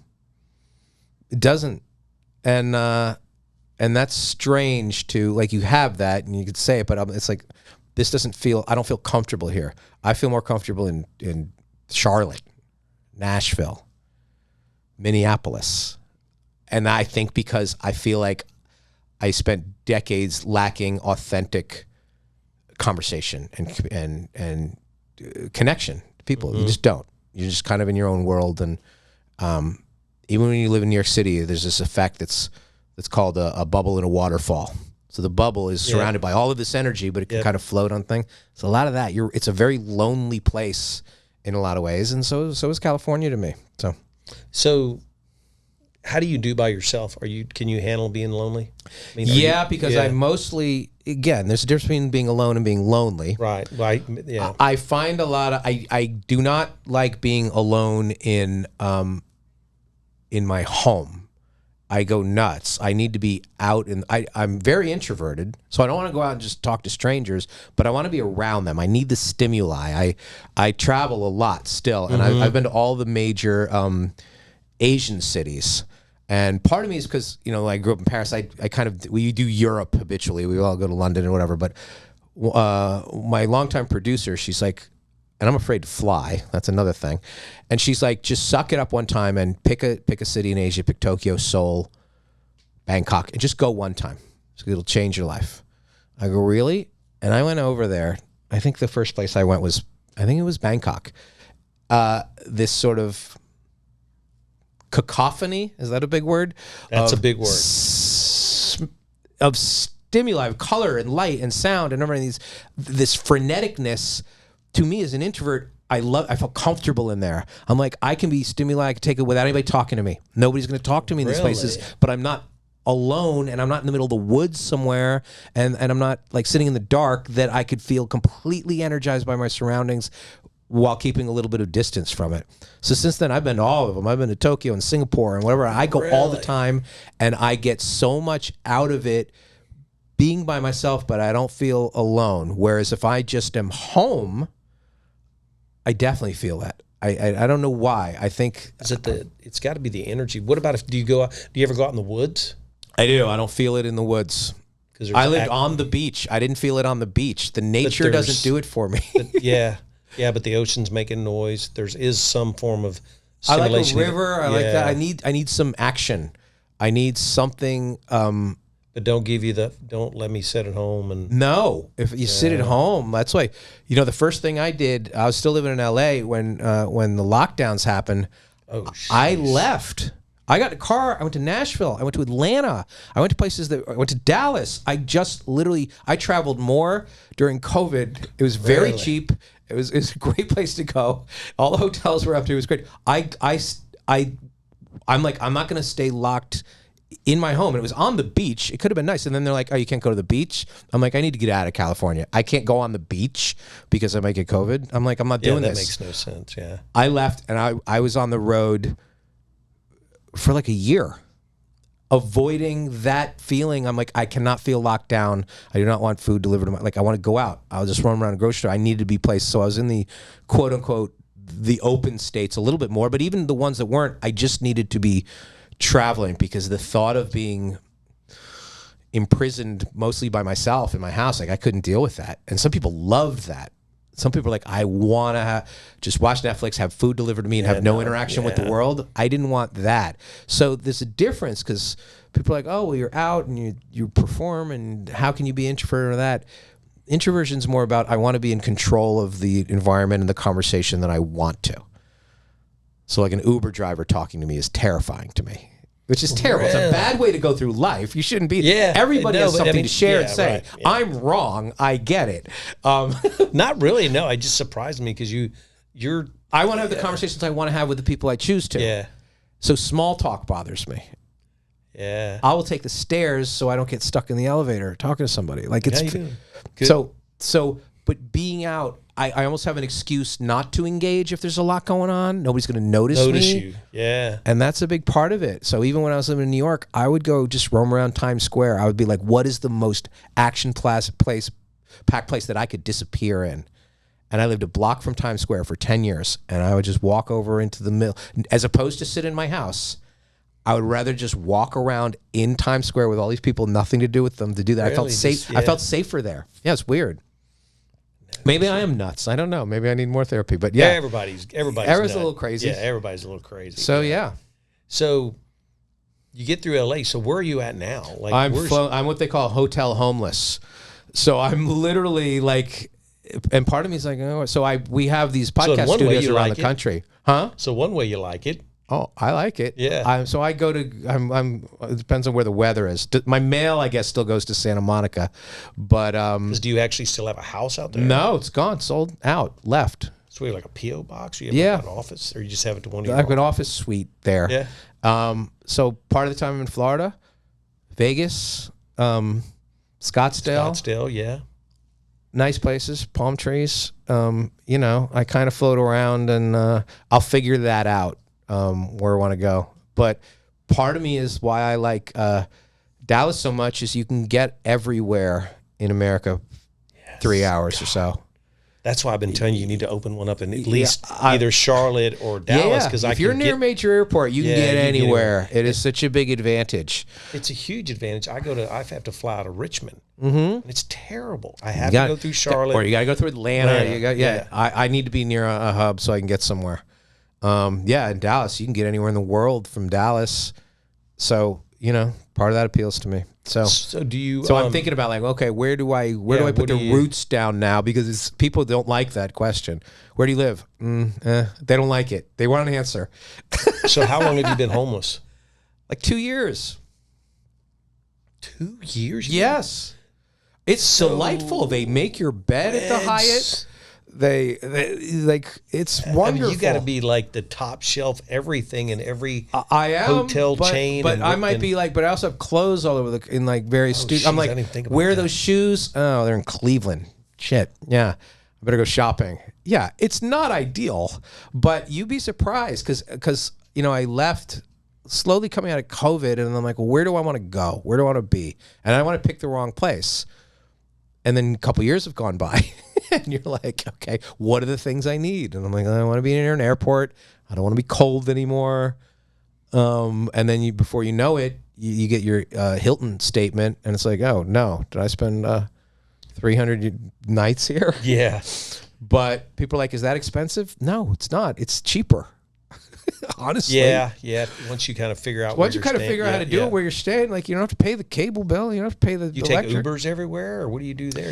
Speaker 2: It doesn't. And that's strange to, like, you have that and you could say it, but it's like, this doesn't feel, I don't feel comfortable here. I feel more comfortable in Charlotte, Nashville, Minneapolis. And I think because I feel like I spent decades lacking authentic conversation and connection to people. You just don't. You're just kind of in your own world. And even when you live in New York City, there's this effect that's called a bubble in a waterfall. So the bubble is surrounded by all of this energy, but it can kind of float on things. So a lot of that, it's a very lonely place in a lot of ways, and so is California to me. So how do you do by yourself? Can you handle being lonely? I mean, because I mostly again, there's a difference between being alone and being lonely.
Speaker 1: Right. Yeah.
Speaker 2: I find a lot of I do not like being alone in my home. I go nuts. I need to be out, and I'm very introverted, so I don't want to go out and just talk to strangers, but I want to be around them. I need the stimuli. I travel a lot still, and I've been to all the major Asian cities. And part of me is because, I grew up in Paris. We do Europe habitually. We all go to London and whatever. But my longtime producer, she's like, and I'm afraid to fly. That's another thing. And she's like, just suck it up one time and pick a city in Asia. Pick Tokyo, Seoul, Bangkok, and just go one time. So it'll change your life. I go, really? And I went over there. I think the first place I went was Bangkok. This sort of cacophony, is that a big word?
Speaker 1: That's a big word.
Speaker 2: Of stimuli, of color and light and sound and everything. This freneticness. To me, as an introvert, I felt comfortable in there. I'm like, I can be stimuli, I can take it without anybody talking to me. Nobody's going to talk to me in these places, but I'm not alone, and I'm not in the middle of the woods somewhere, and I'm not like sitting in the dark, that I could feel completely energized by my surroundings while keeping a little bit of distance from it. So since then, I've been to all of them. I've been to Tokyo and Singapore and whatever. I go all the time, and I get so much out of it being by myself, but I don't feel alone. Whereas if I just am home, I definitely feel that. I don't know why. I think
Speaker 1: it's got to be the energy. What about do you ever go out in the woods?
Speaker 2: I do. I don't feel it in the woods. I lived on the beach. I didn't feel it on the beach. The nature doesn't do it for me.
Speaker 1: Yeah, but the ocean's making noise. There is some form of stimulation.
Speaker 2: I like a river. I like that. I need some action. I need something.
Speaker 1: But don't let me sit at home and.
Speaker 2: No, if you sit at home, that's why. The first thing I did, I was still living in LA when the lockdowns happened.
Speaker 1: Oh, geez.
Speaker 2: I left. I got in a car. I went to Nashville. I went to Atlanta. I went to places I went to Dallas. I traveled more during COVID. It was very cheap. It was a great place to go. All the hotels were up to. It was great. I'm like, I'm not going to stay locked in my home. And it was on the beach. It could have been nice. And then they're like, oh, you can't go to the beach? I'm like, I need to get out of California. I can't go on the beach because I might get COVID. I'm like, I'm not doing this.
Speaker 1: That makes no sense, yeah.
Speaker 2: I left, and I was on the road for like a year, avoiding that feeling. I'm like, I cannot feel locked down. I do not want food delivered to I want to go out. I'll just run around a grocery store. I needed to be placed. So I was in the quote unquote, the open states a little bit more, but even the ones that weren't, I just needed to be traveling, because the thought of being imprisoned mostly by myself in my house, I couldn't deal with that. And some people loved that. Some people are like, I want to just watch Netflix, have food delivered to me, and have no interaction with the world. I didn't want that. So there's a difference, because people are like, oh, well, you're out and you perform, and how can you be introverted or that? Introversion's more about, I want to be in control of the environment and the conversation that I want to. So like an Uber driver talking to me is terrifying to me, which is terrible. Really? It's a bad way to go through life. You shouldn't be. Yeah, everybody has something to share and say. Right, yeah. I'm wrong. I get it.
Speaker 1: Not really. No, it just surprised me, because you're.
Speaker 2: I want to have the conversations I want to have with the people I choose to.
Speaker 1: Yeah.
Speaker 2: So small talk bothers me.
Speaker 1: Yeah.
Speaker 2: I will take the stairs so I don't get stuck in the elevator talking to somebody. Like it's
Speaker 1: Good.
Speaker 2: So. But being out, I almost have an excuse not to engage if there's a lot going on. Nobody's going to notice me.
Speaker 1: You. Yeah.
Speaker 2: And that's a big part of it. So even when I was living in New York, I would go just roam around Times Square. I would be like, what is the most packed place that I could disappear in? And I lived a block from Times Square for 10 years. And I would just walk over into the middle. As opposed to sit in my house, I would rather just walk around in Times Square with all these people, nothing to do with them, to do that. Really? I felt safe. I felt safer there. Yeah, it's weird. Maybe I am nuts. I don't know. Maybe I need more therapy. But yeah,
Speaker 1: everybody's
Speaker 2: a little crazy.
Speaker 1: Yeah, everybody's a little crazy.
Speaker 2: So yeah.
Speaker 1: So you get through LA. So where are you at now? Like
Speaker 2: I'm what they call hotel homeless. So I'm literally like, and part of me is like, oh. So we have these podcast studios around the country, huh?
Speaker 1: So one way you like it.
Speaker 2: Oh, I like it.
Speaker 1: Yeah.
Speaker 2: So I go to. It depends on where the weather is. My mail, I guess, still goes to Santa Monica, but
Speaker 1: do you actually still have a house out there?
Speaker 2: No, it's gone, sold out, left.
Speaker 1: So you have like a PO box? Or you have like an office, or you just have it to one of your?
Speaker 2: I have an office suite there.
Speaker 1: Yeah.
Speaker 2: So part of the time I'm in Florida, Vegas,
Speaker 1: Scottsdale, yeah.
Speaker 2: Nice places, palm trees. You know, I kind of float around, and I'll figure that out where I want to go. But part of me is why I like Dallas so much is you can get everywhere in America 3 hours or so.
Speaker 1: That's why I've been telling you need to open one up in at least either Charlotte or Dallas. Because
Speaker 2: if you're near a major airport, you can get anywhere. It is such a big advantage.
Speaker 1: It's a huge advantage. I have to fly out of Richmond. And it's terrible. I have to go through Charlotte,
Speaker 2: or you got to go through Atlanta. I need to be near a hub so I can get somewhere. In Dallas, you can get anywhere in the world from Dallas. So you know, part of that appeals to me. So
Speaker 1: do you?
Speaker 2: So I'm thinking about like, okay, where do I put the roots down now? Because people don't like that question. Where do you live? They don't like it. They want an answer.
Speaker 1: So how long have you been homeless?
Speaker 2: Like 2 years.
Speaker 1: 2 years?
Speaker 2: Yes. It's delightful. They make your bed at the Hyatt. They like it's wonderful. I mean,
Speaker 1: you got to be like the top shelf everything in every
Speaker 2: hotel
Speaker 1: chain.
Speaker 2: But I might be like, but I also have clothes all over in like various studios. I'm like, where are those shoes? Oh, they're in Cleveland. Shit. Yeah, I better go shopping. Yeah, it's not ideal, but you'd be surprised because you know I left slowly coming out of COVID, and I'm like, well, where do I want to go? Where do I want to be? And I want to pick the wrong place. And then a couple years have gone by. And you're like, okay, what are the things I need? And I'm like, I want to be near an airport. I don't want to be cold anymore. And then before you know it, you get your Hilton statement, and it's like, oh no, did I spend 300 nights here?
Speaker 1: Yeah.
Speaker 2: But people are like, is that expensive? No, it's not. It's cheaper. Honestly.
Speaker 1: Yeah. Once you kind of figure out
Speaker 2: Once you kind of figure out how to do it where you're staying, like you don't have to pay the cable bill, you don't have to pay the electric.
Speaker 1: Take Ubers everywhere, or what do you do there?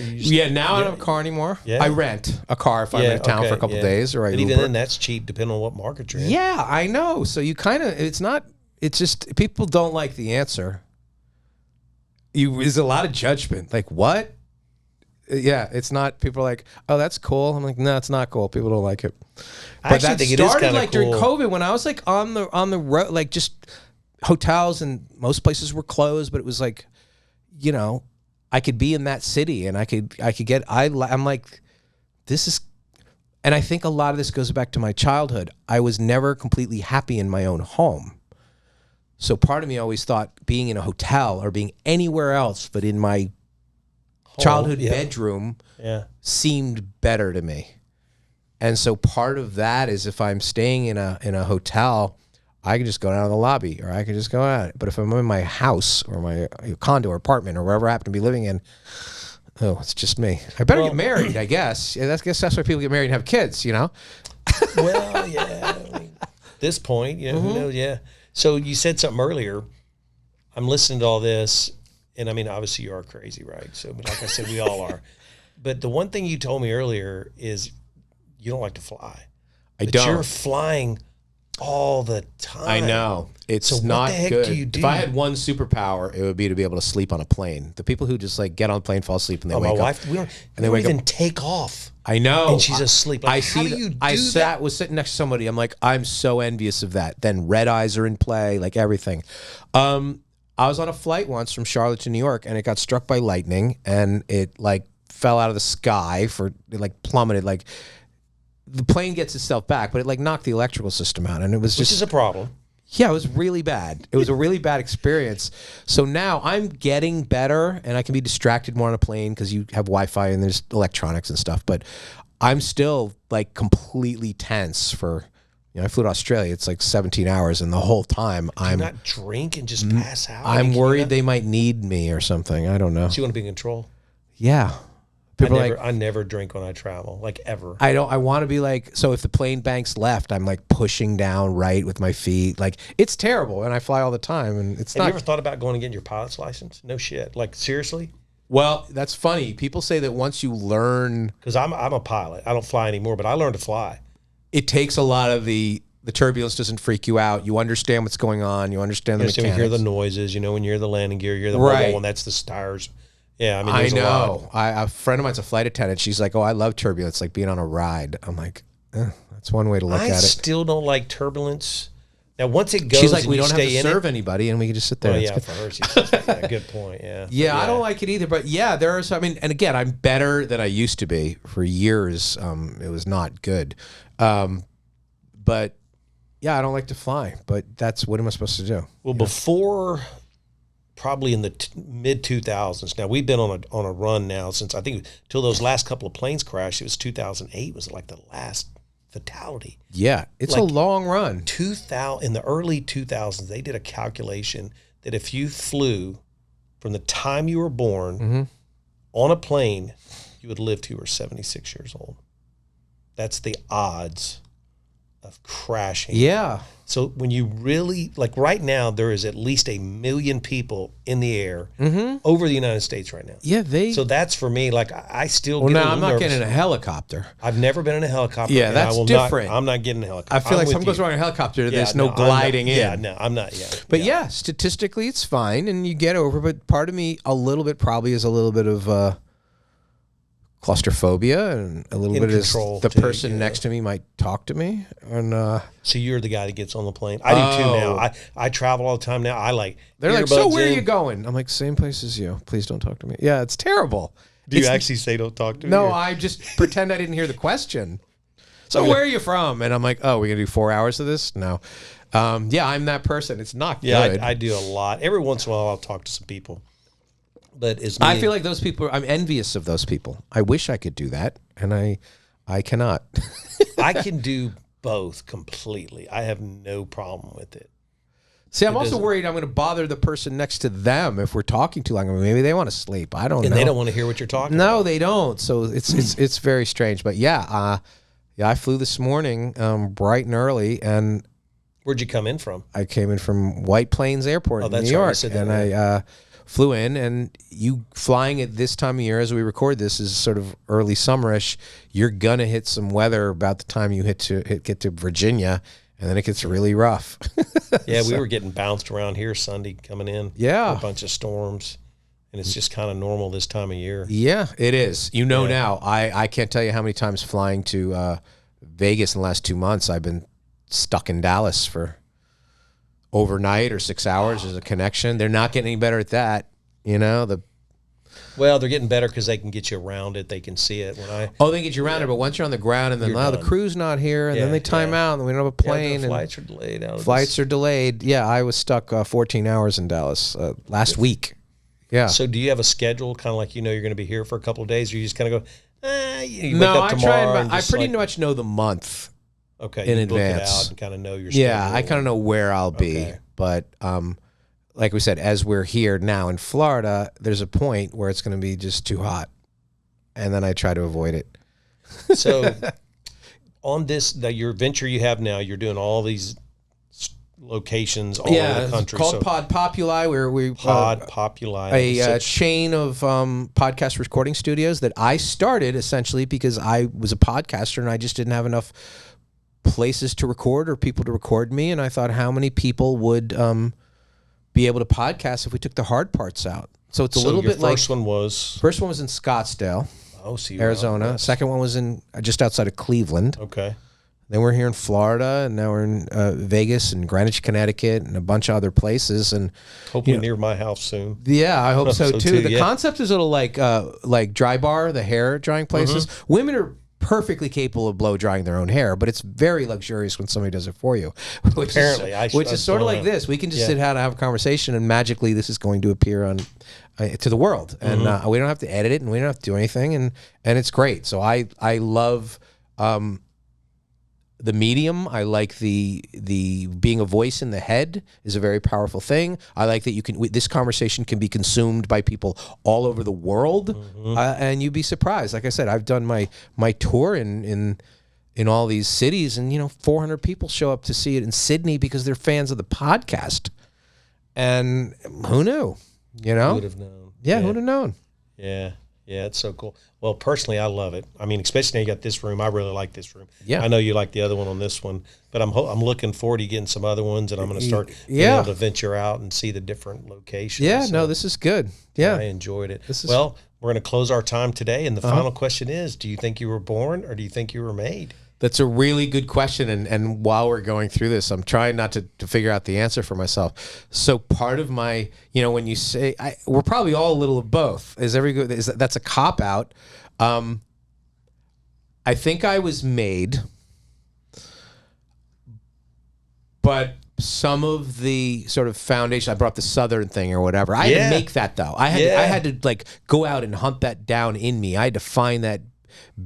Speaker 2: Now I don't have a car anymore. Yeah. I rent a car if I'm in town for a couple days, or I Uber.
Speaker 1: Even then that's cheap depending on what market you're in.
Speaker 2: Yeah, I know. So you kind of, it's just people don't like the answer. There's a lot of judgment. Like, what? Yeah, it's not. People are like, "Oh, that's cool." I'm like, "No, it's not cool. People don't like it." But that started like during COVID when I was like on the road, like just hotels and most places were closed. But it was like, you know, I could be in that city and I could get. I'm like, this is, and I think a lot of this goes back to my childhood. I was never completely happy in my own home, so part of me always thought being in a hotel or being anywhere else but in my childhood bedroom seemed better to me. And so part of that is if I'm staying in a hotel, I can just go down to the lobby or I can just go out. But if I'm in my house or my condo or apartment or wherever I happen to be living in, it's just me. I better get married, I guess. I guess that's why people get married and have kids, you know?
Speaker 1: Well, yeah. I mean, this point, you know, who knows? Yeah. So you said something earlier. I'm listening to all this. And I mean, obviously you are crazy, right? So, but like I said, we all are. But the one thing you told me earlier is you don't like to fly.
Speaker 2: I don't.
Speaker 1: You're flying all the time.
Speaker 2: I know. It's not
Speaker 1: what the heck
Speaker 2: good.
Speaker 1: Do you do?
Speaker 2: If I had one superpower, it would be to be able to sleep on a plane. The people who just like get on a plane, fall asleep, and they wake
Speaker 1: my
Speaker 2: up.
Speaker 1: wife, we don't even take off.
Speaker 2: I know.
Speaker 1: And she's asleep. Like, how do you do that?
Speaker 2: Was sitting next to somebody. I'm like, I'm so envious of that. Then red eyes are in play, like everything. I was on a flight once from Charlotte to New York, and it got struck by lightning, and it like fell out of the sky it like plummeted. Like the plane gets itself back, but it like knocked the electrical system out, and it was
Speaker 1: which is a problem.
Speaker 2: Yeah, it was really bad. It was a really bad experience. So now I'm getting better, and I can be distracted more on a plane because you have Wi-Fi and there's electronics and stuff. But I'm still like completely tense for. You know, I flew to Australia. It's like 17 hours, and the whole time I'm
Speaker 1: not drink and just pass out.
Speaker 2: I'm worried they might need me or something. I don't know.
Speaker 1: So you want to be in control?
Speaker 2: Yeah.
Speaker 1: I never drink when I travel, like ever.
Speaker 2: I don't. I want to be like. So if the plane banks left, I'm like pushing down right with my feet. Like it's terrible, and I fly all the time, and it's.
Speaker 1: Have you ever thought about going and getting your pilot's license? No shit. Like seriously.
Speaker 2: Well, that's funny. People say that once you learn,
Speaker 1: because I'm a pilot. I don't fly anymore, but I learned to fly.
Speaker 2: It takes a lot of the turbulence doesn't freak you out. You understand what's going on. You understand the mechanics.
Speaker 1: You hear the noises. You know when you hear the landing gear, you hear the wobble, and that's the stars. Yeah, I mean,
Speaker 2: I know. A friend of mine's a flight attendant. She's like, "Oh, I love turbulence, like being on a ride." I'm like, that's one way to look at it.
Speaker 1: I still don't like turbulence Now, once it goes,
Speaker 2: she's like,
Speaker 1: and
Speaker 2: we
Speaker 1: you
Speaker 2: don't have
Speaker 1: stay
Speaker 2: to
Speaker 1: in
Speaker 2: serve
Speaker 1: it,
Speaker 2: anybody, and we can just sit there.
Speaker 1: well,
Speaker 2: It's
Speaker 1: yeah,
Speaker 2: good.
Speaker 1: for her, she's just, yeah, good point. Yeah.
Speaker 2: Yeah, I don't like it either. But yeah, there are some, I mean, and again, I'm better than I used to be. For years, it was not good. But yeah, I don't like to fly. But what am I supposed to do?
Speaker 1: Well, before, probably in the mid 2000s. Now we've been on a run now since, I think, till those last couple of planes crashed. It was 2008 was like the last fatality.
Speaker 2: Yeah, it's a long run.
Speaker 1: In the early 2000s, they did a calculation that if you flew from the time you were born on a plane, you would live till you were 76 years old. That's the odds of crashing.
Speaker 2: Yeah.
Speaker 1: So when you really, like right now, there is at least 1 million people in the air over the United States right now.
Speaker 2: Yeah,
Speaker 1: So that's for me, like I still
Speaker 2: Well,
Speaker 1: get a
Speaker 2: now
Speaker 1: little
Speaker 2: I'm not
Speaker 1: nervous.
Speaker 2: getting in a helicopter.
Speaker 1: I've never been in a helicopter.
Speaker 2: Yeah,
Speaker 1: and
Speaker 2: that's different.
Speaker 1: I'm not getting in a helicopter.
Speaker 2: I feel like
Speaker 1: with
Speaker 2: something goes
Speaker 1: you.
Speaker 2: wrong in a helicopter.
Speaker 1: Yeah,
Speaker 2: There's no
Speaker 1: I'm
Speaker 2: gliding
Speaker 1: not,
Speaker 2: in.
Speaker 1: Yeah, no, I'm not. Yeah.
Speaker 2: But yeah, statistically, it's fine, and you get over. But part of me, a little bit, probably is a little bit of claustrophobia, and a little bit is the person next to me might talk to me. And
Speaker 1: so you're the guy that gets on the plane. I do too now. I travel all the time now.
Speaker 2: They're like, so where are you going? I'm like, same place as you. Please don't talk to me. Yeah, it's terrible.
Speaker 1: Do you actually say don't talk to me?
Speaker 2: No, I just pretend I didn't hear the question. So where are you from? And I'm like, oh, we're gonna do 4 hours of this? No. Yeah, I'm that person. It's not good.
Speaker 1: Yeah, I do a lot. Every once in a while, I'll talk to some people. But
Speaker 2: I feel like those people, I'm envious of those people. I wish I could do that, and I cannot.
Speaker 1: I can do both completely. I have no problem with it.
Speaker 2: See, I'm also worried I'm going to bother the person next to them if we're talking too long. I mean, maybe they want to sleep. I don't know.
Speaker 1: And they don't want to hear what you're talking about.
Speaker 2: No, they don't. So it's very strange. But yeah, I flew this morning bright and early, and
Speaker 1: where'd you come in from?
Speaker 2: I came in from White Plains Airport in New York, and I flew in. And you flying at this time of year, as we record this, is sort of early summerish. You're gonna hit some weather about the time you get to Virginia. And then it gets really rough.
Speaker 1: Yeah, we were getting bounced around here Sunday coming in.
Speaker 2: Yeah.
Speaker 1: A bunch of storms. And it's just kind of normal this time of year.
Speaker 2: Yeah, it is. Now, I can't tell you how many times flying to Vegas in the last 2 months, I've been stuck in Dallas for overnight or 6 hours. There's a connection. They're not getting any better at that.
Speaker 1: Well, they're getting better because they can get you around it. They can see it.
Speaker 2: They can get you around it, but once you're on the ground, and then the crew's not here, and then they time out, and we don't have a plane.
Speaker 1: The flights are delayed.
Speaker 2: Flights are delayed. Yeah, I was stuck 14 hours in Dallas last week. Yeah.
Speaker 1: So do you have a schedule, kind of like you're going to be here for a couple of days, or you just kind of go, you wake
Speaker 2: no,
Speaker 1: up tomorrow?
Speaker 2: I pretty much know the month.
Speaker 1: Okay.
Speaker 2: In
Speaker 1: you
Speaker 2: advance.
Speaker 1: Book it out and kind of know your schedule.
Speaker 2: Yeah, I kind of know where I'll be, but like we said, as we're here now in Florida, there's a point where it's going to be just too hot, and then I try to avoid it.
Speaker 1: So on your venture you have now, you're doing all these locations all over the country.
Speaker 2: It's called Pod Populi, where we
Speaker 1: Pod Populi,
Speaker 2: a chain of podcast recording studios that I started essentially because I was a podcaster and I just didn't have enough places to record or people to record me, and I thought, how many people would be able to podcast if we took the hard parts out? So it's a little bit like
Speaker 1: first one was
Speaker 2: in Scottsdale, Arizona. Second one was in just outside of Cleveland.
Speaker 1: Okay.
Speaker 2: Then we're here in Florida, and now we're in Vegas and Greenwich, Connecticut, and a bunch of other places. And
Speaker 1: hopefully near my house soon.
Speaker 2: Yeah, I hope so too. The concept is a little like Dry Bar, the hair drying places. Women are perfectly capable of blow drying their own hair, but it's very luxurious when somebody does it for you. Which is sort of like this. We can just sit down and have a conversation, and magically this is going to appear on to the world, and we don't have to edit it, and we don't have to do anything, and it's great. So I love the medium. I like the being a voice in the head is a very powerful thing. I like that this conversation can be consumed by people all over the world, and you'd be surprised. Like I said, I've done my tour in all these cities, and 400 people show up to see it in Sydney because they're fans of the podcast. And who knew?
Speaker 1: Who would have known?
Speaker 2: Yeah, who would have known?
Speaker 1: Yeah. Yeah, it's so cool. Well, personally, I love it. I mean, especially now you got this room. I really like this room.
Speaker 2: Yeah.
Speaker 1: I know you like the other one on this one, but I'm looking forward to getting some other ones, and I'm going to start being able to venture out and see the different locations.
Speaker 2: Yeah, so, no, this is good. Yeah.
Speaker 1: I enjoyed it. Well, we're going to close our time today, and the final question is, do you think you were born or do you think you were made?
Speaker 2: That's a really good question, and while we're going through this, I'm trying not to figure out the answer for myself. So part of my, when you say we're probably all a little of both. That's a cop out. I think I was made, but some of the sort of foundation, I brought up the Southern thing or whatever. I had to make that though. I had to like go out and hunt that down in me. I had to find that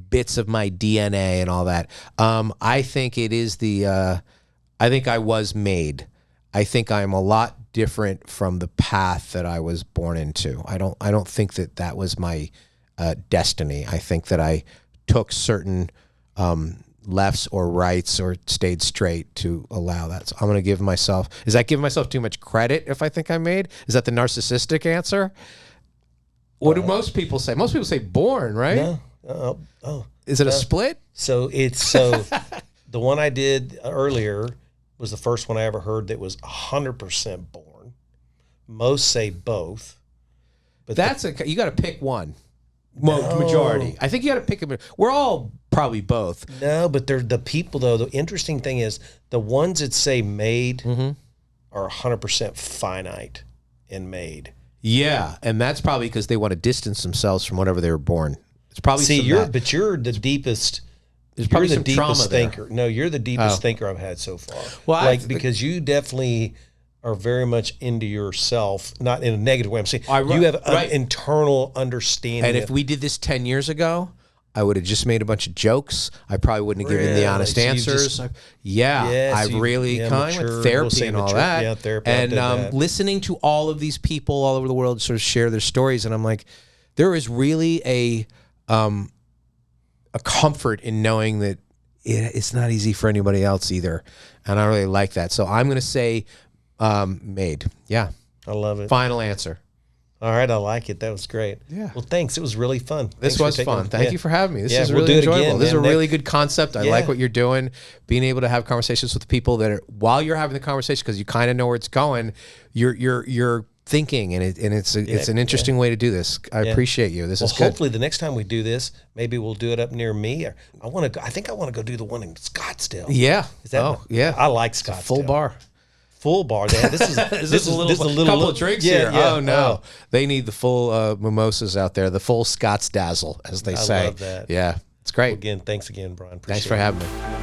Speaker 2: bits of my DNA and all that. I think it is I think I was made. I think I'm a lot different from the path that I was born into. I don't think that was my destiny. I think that I took certain lefts or rights or stayed straight to allow that. So I'm going to give myself, is that giving myself too much credit if I think I'm made? Is that the narcissistic answer? What do most people say? Most people say born, right?
Speaker 1: No.
Speaker 2: Is it a split?
Speaker 1: So the one I did earlier was the first one I ever heard that was 100% born. Most say both. But
Speaker 2: you got to pick one. Majority. I think you got to pick a. We're all probably both.
Speaker 1: No, but they're the people though. The interesting thing is the ones that say made are 100% finite and made.
Speaker 2: Yeah, and that's probably because they want to distance themselves from whatever they were born. It's probably
Speaker 1: you're the deepest.
Speaker 2: There's probably
Speaker 1: you're
Speaker 2: some
Speaker 1: the deepest
Speaker 2: trauma there.
Speaker 1: thinker. No, you're the deepest thinker I've had so far.
Speaker 2: Well,
Speaker 1: because you definitely are very much into yourself, not in a negative way. I'm saying you have an internal understanding.
Speaker 2: And if we did this 10 years ago, I would have just made a bunch of jokes. I probably wouldn't have given the honest answers. I've really kind of with therapy and all that.
Speaker 1: Yeah, therapy.
Speaker 2: And listening to all of these people all over the world sort of share their stories, and I'm like, there is really a comfort in knowing that it's not easy for anybody else either, and I really like that. So I'm going to say made. Yeah,
Speaker 1: I love it.
Speaker 2: Final answer.
Speaker 1: All right, I like it. That was great.
Speaker 2: Yeah.
Speaker 1: Well, thanks. It was really fun.
Speaker 2: This was fun. Thank you for having me. This is really enjoyable.
Speaker 1: Again,
Speaker 2: this is a really good concept. I like what you're doing. Being able to have conversations with people that are, while you're having the conversation, because you kind of know where it's going, you're thinking, and it's an interesting way to do this. I appreciate you. This is good.
Speaker 1: Hopefully the next time we do this, maybe we'll do it up near me. Or I think I want to go do the one in Scottsdale.
Speaker 2: Yeah.
Speaker 1: I like Scottsdale.
Speaker 2: Full bar.
Speaker 1: Full bar. Yeah, this is
Speaker 2: this is a little couple of drinks here. Yeah. Oh no, they need the full mimosas out there, the full Scots Dazzle, as they say.
Speaker 1: I love that.
Speaker 2: Yeah, it's great.
Speaker 1: Well, again, thanks again, Brian.
Speaker 2: Thanks for having me.